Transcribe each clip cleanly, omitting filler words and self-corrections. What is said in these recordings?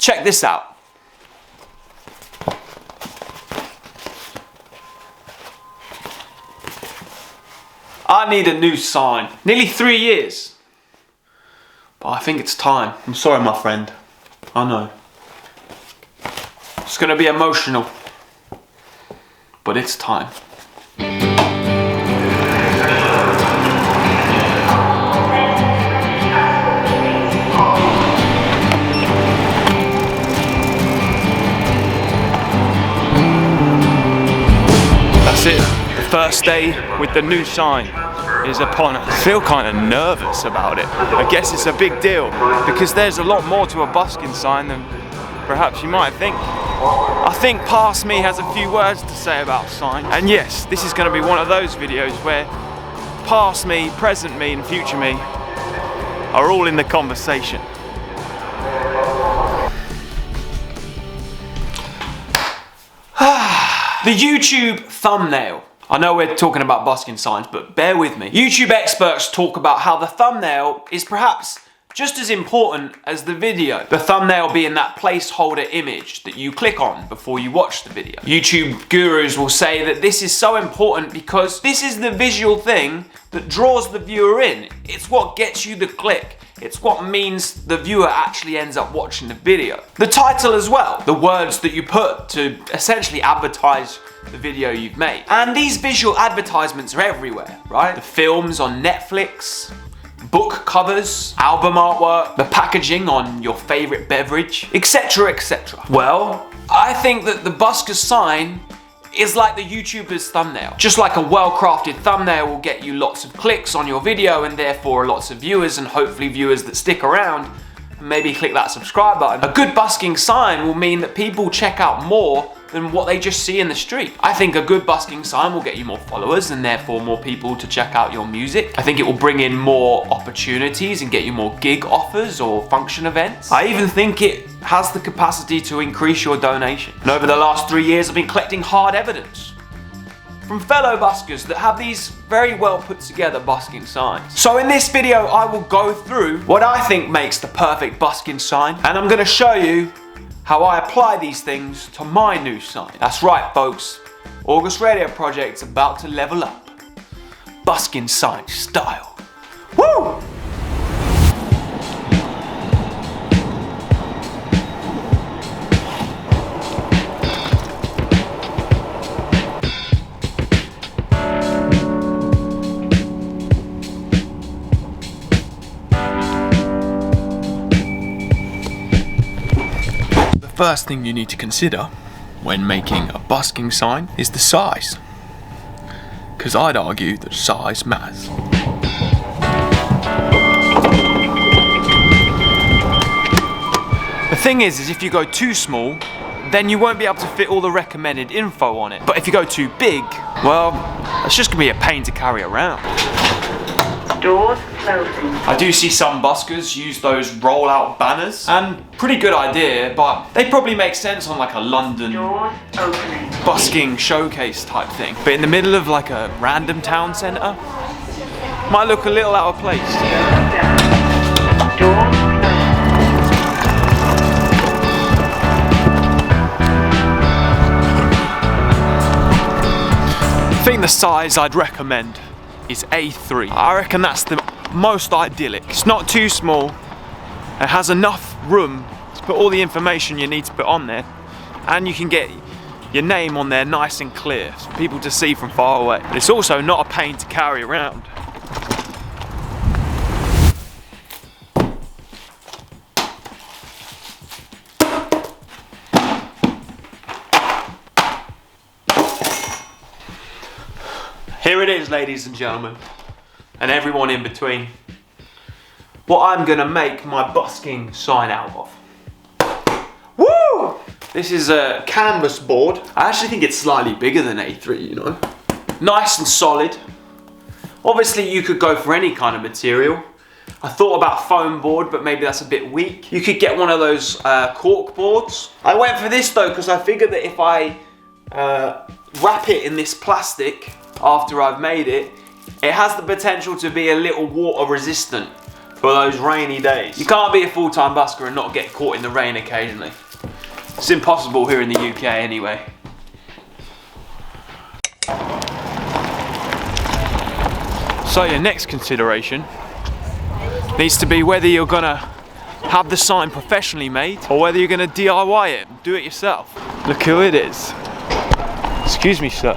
Check this out. I need a new sign. Nearly 3 years. But I think it's time. I'm sorry, my friend. I know. It's gonna be emotional. But it's time. That's it. The first day with the new sign is upon us. I feel kind of nervous about it. I guess it's a big deal because there's a lot more to a busking sign than perhaps you might think. I think past me has a few words to say about sign. And yes, this is going to be one of those videos where past me, present me and future me are all in the conversation. The YouTube thumbnail. I know we're talking about busking signs, but bear with me. YouTube experts talk about how the thumbnail is perhaps just as important as the video. The thumbnail being that placeholder image that you click on before you watch the video. YouTube gurus will say that this is so important because this is the visual thing that draws the viewer in. It's what gets you the click. It's what means the viewer actually ends up watching the video. The title as well, the words that you put to essentially advertise the video you've made. And these visual advertisements are everywhere, right? The films on Netflix, book covers, album artwork, the packaging on your favorite beverage, etc, etc. Well, I think that the busker's sign is like the YouTuber's thumbnail. Just like a well-crafted thumbnail will get you lots of clicks on your video and therefore lots of viewers and hopefully viewers that stick around and maybe click that subscribe button. A good busking sign will mean that people check out more than what they just see in the street. I think a good busking sign will get you more followers and therefore more people to check out your music. I think it will bring in more opportunities and get you more gig offers or function events. I even think it has the capacity to increase your donation. And over the last 3 years, I've been collecting hard evidence from fellow buskers that have these very well put together busking signs. So in this video, I will go through what I think makes the perfect busking sign, and I'm gonna show you how I apply these things to my new sign. That's right, folks. August Radio Project's about to level up. Busking sign style. Woo! The first thing you need to consider when making a busking sign is the size, because I'd argue that size matters. The thing is if you go too small, then you won't be able to fit all the recommended info on it. But if you go too big, well, that's just gonna be a pain to carry around. Doors closing. I do see some buskers use those roll-out banners, and pretty good idea, but they probably make sense on like a London Doors opening. busking showcase type thing. But in the middle of like a random town centre, might look a little out of place. Doors I think the size I'd recommend is A3. I reckon that's the most idyllic. It's not too small. It has enough room to put all the information you need to put on there, and you can get your name on there nice and clear for people to see from far away. But it's also not a pain to carry around. Here it is, ladies and gentlemen, and everyone in between. What I'm gonna make my busking sign out of. Woo! This is a canvas board. I actually think it's slightly bigger than A3, you know. Nice and solid. Obviously you could go for any kind of material. I thought about foam board, but maybe that's a bit weak. You could get one of those cork boards. I went for this though, because I figured that if I wrap it in this plastic after I've made it, it has the potential to be a little water resistant. for those rainy days. You can't be a full-time busker and not get caught in the rain occasionally. It's impossible here in the UK anyway. So your next consideration needs to be whether you're gonna have the sign professionally made or whether you're gonna DIY it, do it yourself. Look who it is. Excuse me, sir.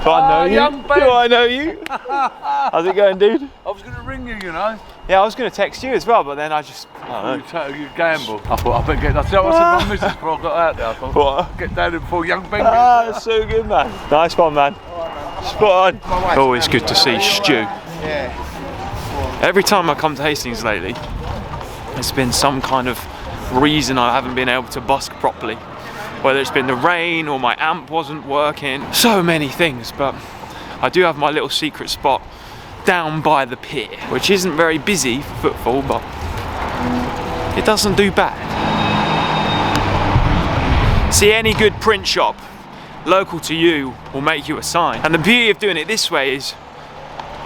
Do I know you? Young Ben. Do I know you? How's it going, dude? I was going to ring you, you know. Yeah, I was gonna text you as well, but then I don't know. You gamble. I thought I better get that. I said my missus before I got out there. I thought, What? get down there before young Ben gets Ah, there. that's so good, man. Nice one, man. Spot on. Always good to see Stu. Yeah. Every time I come to Hastings lately, there's been some kind of reason I haven't been able to busk properly. Whether it's been the rain or my amp wasn't working. So many things, but I do have my little secret spot down by the pier, which isn't very busy for footfall, but it doesn't do bad. See, any good print shop local to you will make you a sign. And the beauty of doing it this way is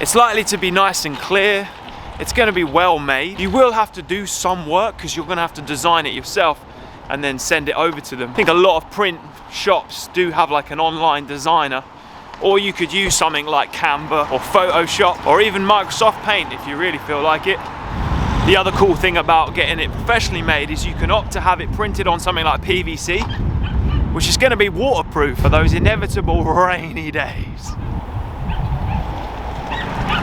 it's likely to be nice and clear. It's going to be well made. You will have to do some work because you're going to have to design it yourself and then send it over to them. I think a lot of print shops do have like an online designer, or you could use something like Canva or Photoshop or even Microsoft Paint if you really feel like it. The other cool thing about getting it professionally made is you can opt to have it printed on something like PVC, which is going to be waterproof for those inevitable rainy days.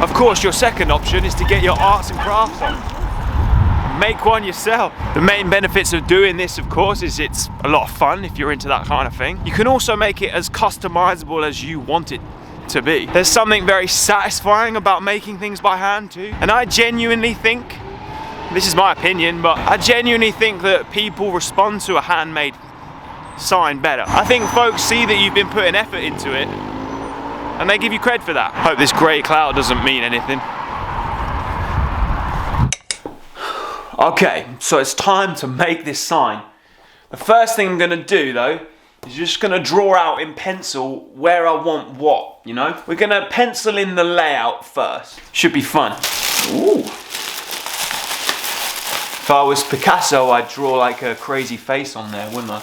Of course, your second option is to get your arts and crafts on. Make one yourself. The main benefits of doing this, of course, is it's a lot of fun if you're into that kind of thing. You can also make it as customizable as you want it to be. There's something very satisfying about making things by hand too. And I genuinely think, this is my opinion, but I genuinely think that people respond to a handmade sign better. I think folks see that you've been putting effort into it and they give you cred for that. Hope this grey cloud doesn't mean anything. Okay, so it's time to make this sign. The first thing I'm gonna do though is just gonna draw out in pencil where I want what, you know? We're gonna pencil in the layout first. Should be fun. Ooh. If I was Picasso, I'd draw like a crazy face on there, wouldn't I?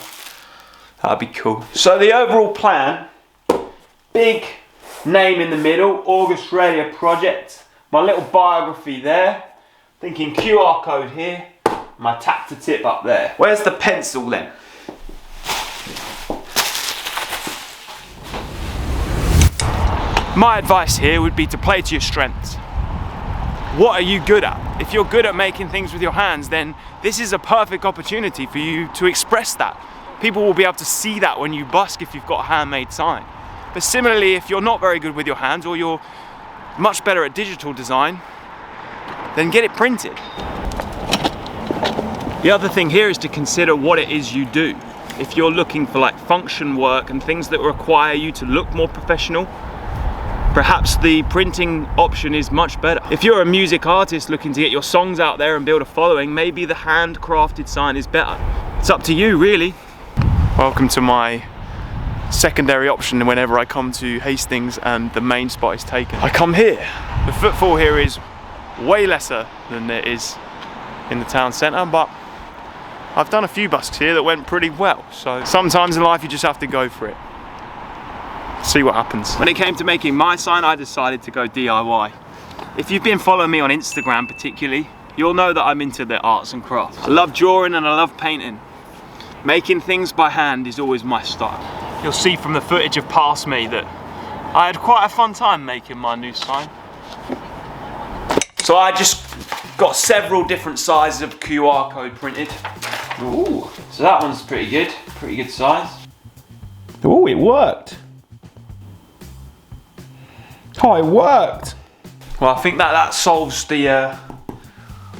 That'd be cool. So the overall plan, big name in the middle, August Radio Project, my little biography there, thinking QR code here, my tap to tip up there. Where's the pencil then? My advice here would be to play to your strengths. What are you good at? If you're good at making things with your hands, then this is a perfect opportunity for you to express that. People will be able to see that when you busk if you've got a handmade sign. But similarly, if you're not very good with your hands or you're much better at digital design, then get it printed. The other thing here is to consider what it is you do. If you're looking for like function work and things that require you to look more professional, perhaps the printing option is much better. If you're a music artist looking to get your songs out there and build a following, maybe the handcrafted sign is better. It's up to you, really. Welcome to my secondary option whenever I come to Hastings and the main spot is taken. I come here. The footfall here is way lesser than it is in the town centre, but I've done a few busks here that went pretty well. So sometimes in life you just have to go for it. See what happens. When it came to making my sign, I decided to go DIY. If you've been following me on Instagram particularly, you'll know that I'm into the arts and crafts. I love drawing and I love painting. Making things by hand is always my style. You'll see from the footage of past me that I had quite a fun time making my new sign. So I just got several different sizes of QR code printed. Ooh, so that one's pretty good size. Oh, it worked. Oh, it worked. Well, I think that solves the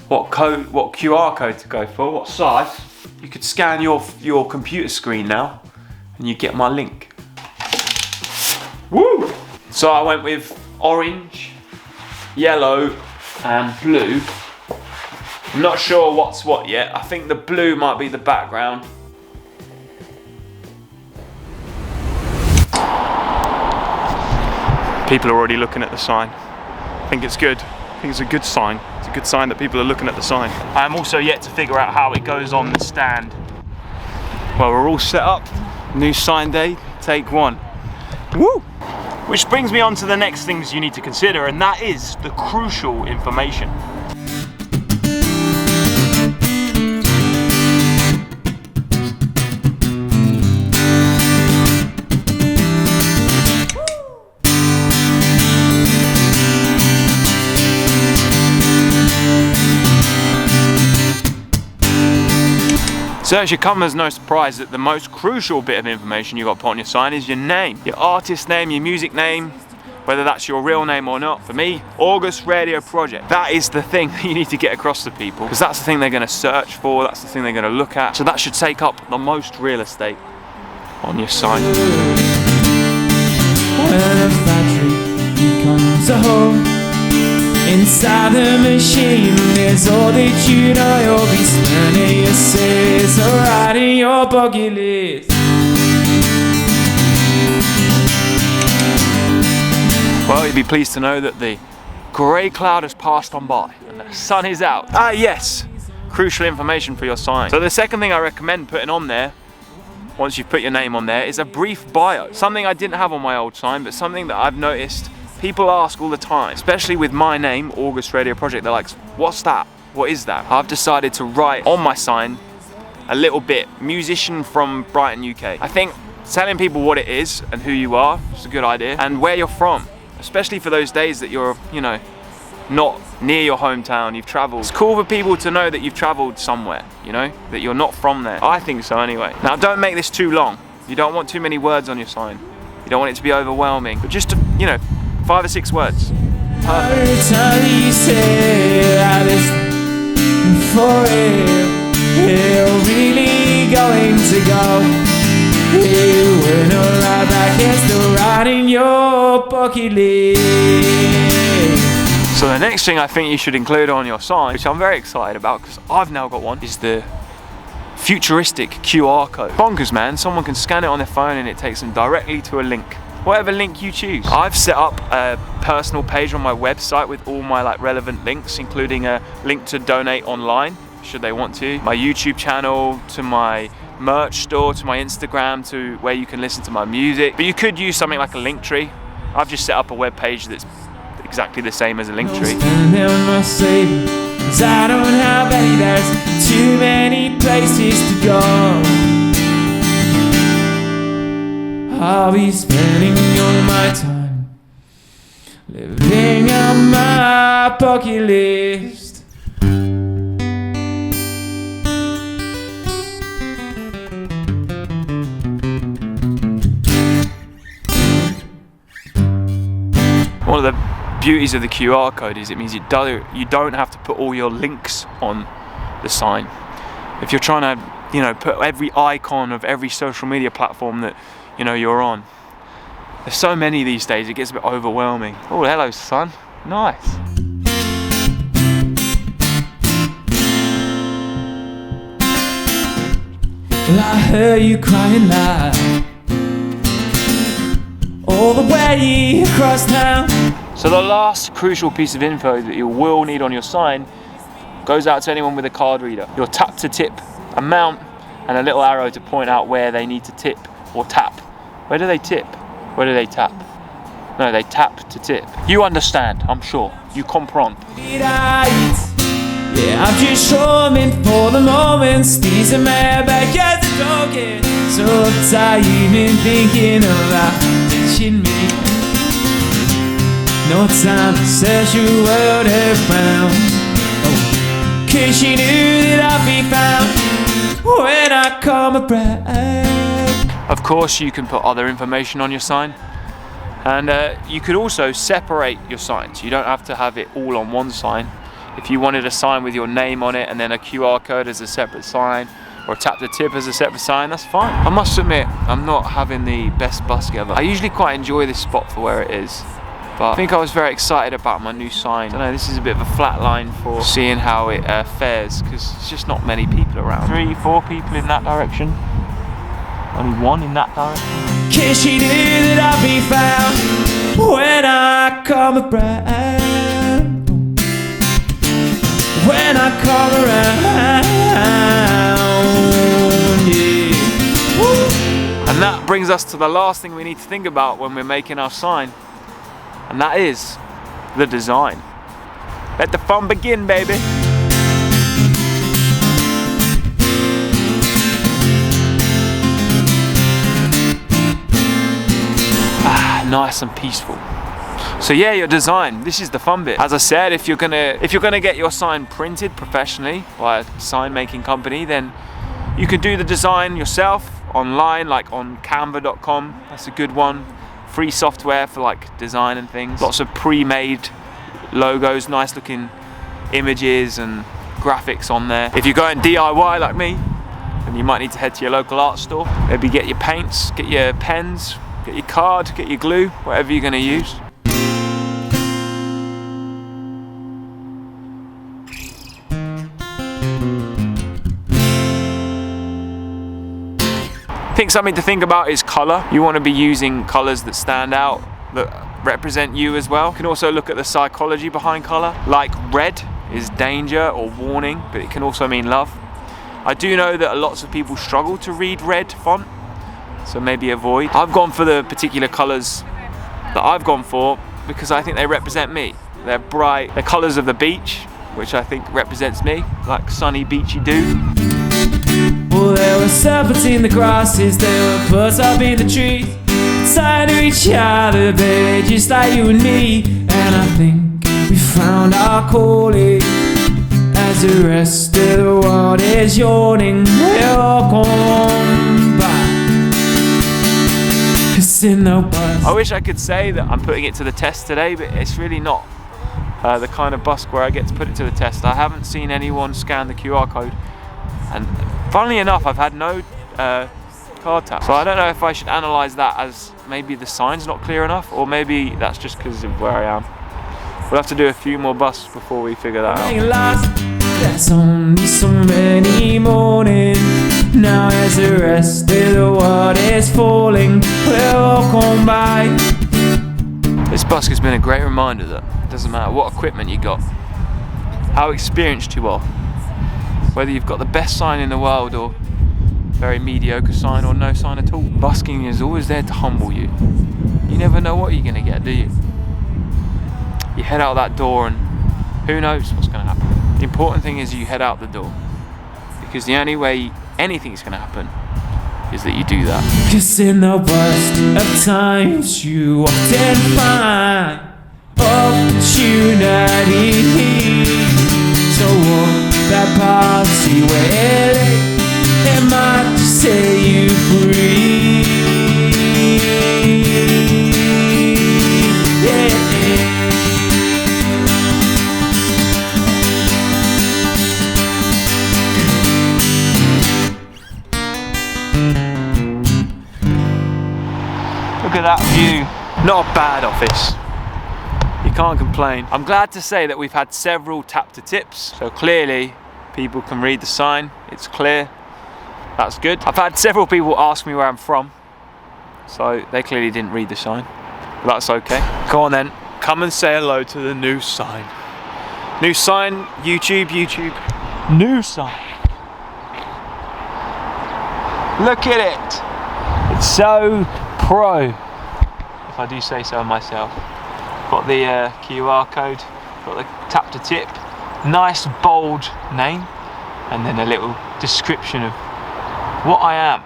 what QR code to go for, what size. You could scan your computer screen now and you get my link. Woo! So I went with orange, yellow and blue. I'm not sure what's what yet. I think the blue might be the background. People are already looking at the sign. I think it's good. I think it's a good sign. It's a good sign that people are looking at the sign. I am also yet to figure out how it goes on the stand. Well, we're all set up. New sign day, take one. Woo! Which brings me on to the next things you need to consider, and that is the crucial information. So it should come as no surprise that the most crucial bit of information you got to put on your sign is your name. Your artist name, your music name, whether that's your real name or not. For me, August Radio Project. That is the thing that you need to get across to people, because that's the thing they're going to search for, that's the thing they're going to look at. So that should take up the most real estate on your sign. When a factory becomes a home, inside the machine, there's all that you know. You'll be spending your says or writing your bucket list. Well, you'll be pleased to know that the grey cloud has passed on by and the sun is out. Ah yes, crucial information for your sign. So the second thing I recommend putting on there, once you've put your name on there, is a brief bio. Something I didn't have on my old sign, but something that I've noticed people ask all the time, especially with my name, August Radio Project. They're like, what's that? What is that? I've decided to write on my sign a little bit, musician from Brighton, UK. I think telling people what it is and who you are is a good idea, and where you're from, especially for those days that you're, you know, not near your hometown, you've traveled. It's cool for people to know that you've traveled somewhere, you know, that you're not from there. I think so anyway. Now don't make this too long. You don't want too many words on your sign. You don't want it to be overwhelming, but just, you know, 5 or 6 words. Every time you say that it's for real, you're really going to go. You will not lie back and still writing your bucket list. So the next thing I think you should include on your sign, which I'm very excited about because I've now got one, is the futuristic QR code. Bonkers, man. Someone can scan it on their phone and it takes them directly to a link. Whatever link you choose. I've set up a personal page on my website with all my relevant links, including a link to donate online, should they want to, my YouTube channel, to my merch store, to my Instagram, to where you can listen to my music. But you could use something like a link tree. I've just set up a web page that's exactly the same as a link tree. Cause I don't have any, there's too many places to go. I'll be spending all my time living out my bucket list. One of the beauties of the QR code is it means you don't have to put all your links on the sign. If you're trying to, you know, put every icon of every social media platform that, you know, you're on. There's so many these days, it gets a bit overwhelming. Oh, hello, son. Nice. Well, I heard you crying loud all the way across town. So the last crucial piece of info that you will need on your sign goes out to anyone with a card reader. Your tap to tip amount and a little arrow to point out where they need to tip or tap. Where do they tip? Where do they tap? No, they tap to tip. You understand, I'm sure. You comprend. Yeah, I'm just showing for the moments. These are my backyards are broken. So tired and thinking about ditching me. No time to search your world around. Oh, 'cause she knew that I'd be found when I come around. Of course, you can put other information on your sign, and you could also separate your signs. You don't have to have it all on one sign. If you wanted a sign with your name on it and then a QR code as a separate sign, or tap the tip as a separate sign, that's fine. I must admit, I'm not having the best busk ever. I usually quite enjoy this spot for where it is, but I think I was very excited about my new sign. I don't know, this is a bit of a flat line for seeing how it fares, because there's just not many people around. 3, 4 people in that direction. Only 1 in that direction. 'Cause she knew that I'd be found when I come around. when I come around, yeah. Woo. And that brings us to the last thing we need to think about when we're making our sign, and that is the design. Let the fun begin, baby. Nice and peaceful. So yeah, your design, this is the fun bit. As I said, if you're gonna get your sign printed professionally by a sign making company, then you can do the design yourself online, like on canva.com. That's a good one. Free software for like design and things. Lots of pre-made logos, nice looking images and graphics on there. If you're going DIY like me, then you might need to head to your local art store. Maybe get your paints, get your pens, get your card, get your glue, whatever you're going to use. I think something to think about is colour. You want to be using colours that stand out, that represent you as well. You can also look at the psychology behind colour. Like red is danger or warning, but it can also mean love. I do know that lots of people struggle to read red font, so maybe avoid. I've gone for the particular colours that I've gone for because I think they represent me. They're bright, they're colours of the beach, which I think represents me, like sunny beachy dude. Well, there were serpents in the grasses, there were birds up in the trees, side to each other, baby, just like you and me. And I think we found our calling as the rest of the world is yawning. We'll all come back. I wish I could say that I'm putting it to the test today, but it's really not the kind of busk where I get to put it to the test. I haven't seen anyone scan the QR code, and funnily enough, I've had no card tap. So I don't know if I should analyse that as maybe the sign's not clear enough, or maybe that's just because of where I am. We'll have to do a few more busks before we figure that out. There's only so many mornings now as the rest of the world is falling. We'll all come by. This busk has been a great reminder that it doesn't matter what equipment you got, how experienced you are, whether you've got the best sign in the world or very mediocre sign or no sign at all. Busking is always there to humble you. You never know what you're going to get, do you? You head out that door and who knows what's going to happen. The important thing is you head out the door, because the only way anything's going to happen is that you do that. 'Cause in the worst of times you often find opportunity. So walk that party where it might just set you free. Yeah. Look at that view. Not a bad office. You can't complain. I'm glad to say that we've had several tap to tips, so clearly people can read the sign. It's clear. That's good. I've had several people ask me where I'm from, so they clearly didn't read the sign. But that's okay. Come on then, come and say hello to the new sign. New sign, YouTube. New sign. Look at it. It's so pro, if I do say so myself. Got the QR code, got the tap to tip, nice bold name, and then a little description of what I am.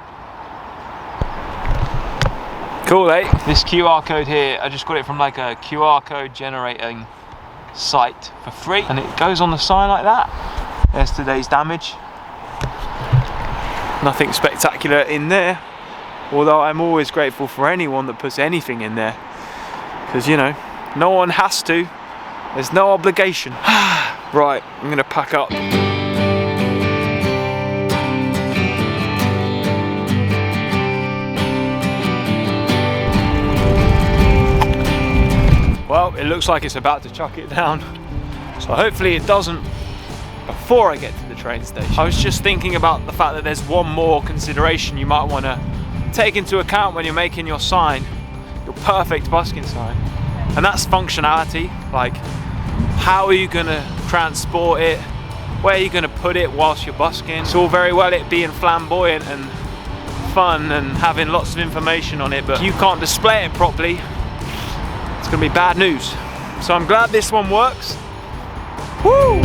Cool, eh? This QR code here, I just got it from like a QR code generating site for free, and it goes on the sign like that. There's today's damage. Nothing spectacular in there, although I'm always grateful for anyone that puts anything in there, because you know, no one has to, there's no obligation. Right, I'm gonna pack up. Well, it looks like it's about to chuck it down, so hopefully it doesn't before I get to the train station. I was just thinking about the fact that there's one more consideration you might want to take into account when you're making your sign, your perfect busking sign, and that's functionality. Like, how are you going to transport it? where you're going to put it whilst you're busking. It's all very well it being flamboyant and fun and having lots of information on it, but if you can't display it properly, it's going to be bad news. So I'm glad this one works. Woo!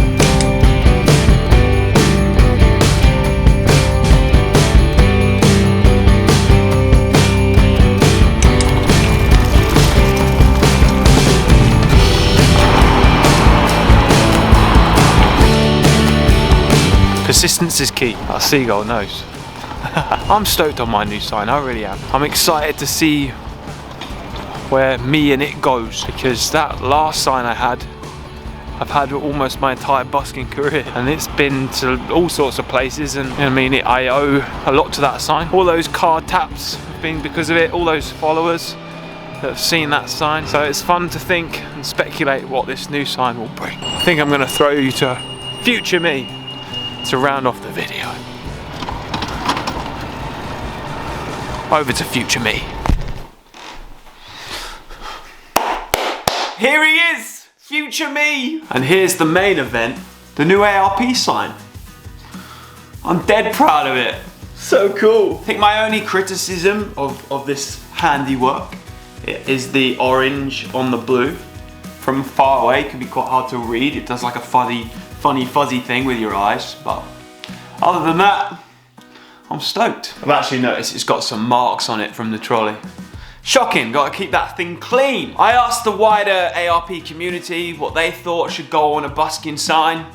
Persistence is key. That seagull knows. I'm stoked on my new sign, I really am. I'm excited to see where me and it goes, because that last sign I had, I've had almost my entire busking career, and it's been to all sorts of places, and I mean, I owe a lot to that sign. All those card taps have been because of it, all those followers that have seen that sign. So it's fun to think and speculate what this new sign will bring. I think I'm going to throw you to future me to round off the video. Over to future me. Here he is, future me. And here's the main event, the new ARP sign. I'm dead proud of it. So cool. I think my only criticism of this handiwork is the orange on the blue. From far away, it can be quite hard to read. It does like a funny fuzzy thing with your eyes, but other than that, I'm stoked. I've actually noticed it's got some marks on it from the trolley. Shocking, gotta keep that thing clean. I asked the wider ARP community what they thought should go on a busking sign.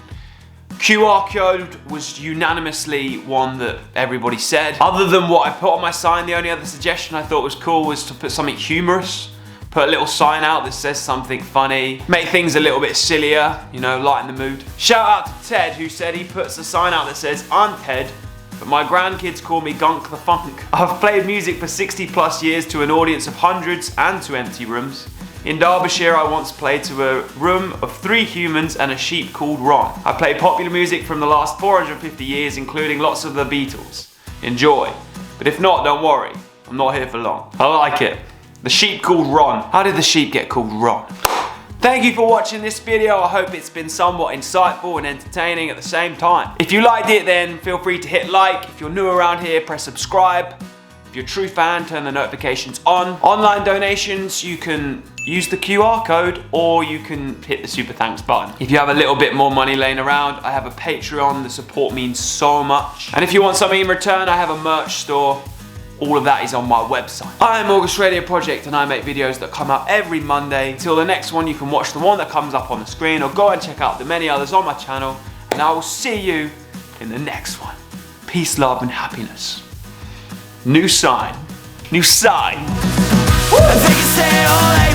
QR code was unanimously one that everybody said. Other than what I put on my sign, the only other suggestion I thought was cool was to put something humorous. Put a little sign out that says something funny. Make things a little bit sillier, you know, lighten the mood. Shout out to Ted, who said he puts a sign out that says, "I'm Ted, but my grandkids call me Gunk the Funk." I've played music for 60+ years to an audience of hundreds and to empty rooms. In Derbyshire, I once played to a room of 3 humans and a sheep called Ron. I play popular music from the last 450 years, including lots of the Beatles. Enjoy. But if not, don't worry. I'm not here for long. I like it. The sheep called Ron. How did the sheep get called Ron? Thank you for watching this video. I hope it's been somewhat insightful and entertaining at the same time. If you liked it, then feel free to hit like. If you're new around here, press subscribe. If you're a true fan, turn the notifications on. Online donations, you can use the QR code or you can hit the super thanks button. If you have a little bit more money laying around, I have a Patreon. The support means so much. And if you want something in return, I have a merch store. All of that is on my website. I'm August Radio Project and I make videos that come out every Monday. Till the next one, you can watch the one that comes up on the screen or go and check out the many others on my channel. And I will see you in the next one. Peace, love and happiness. New sign. New sign. Woo!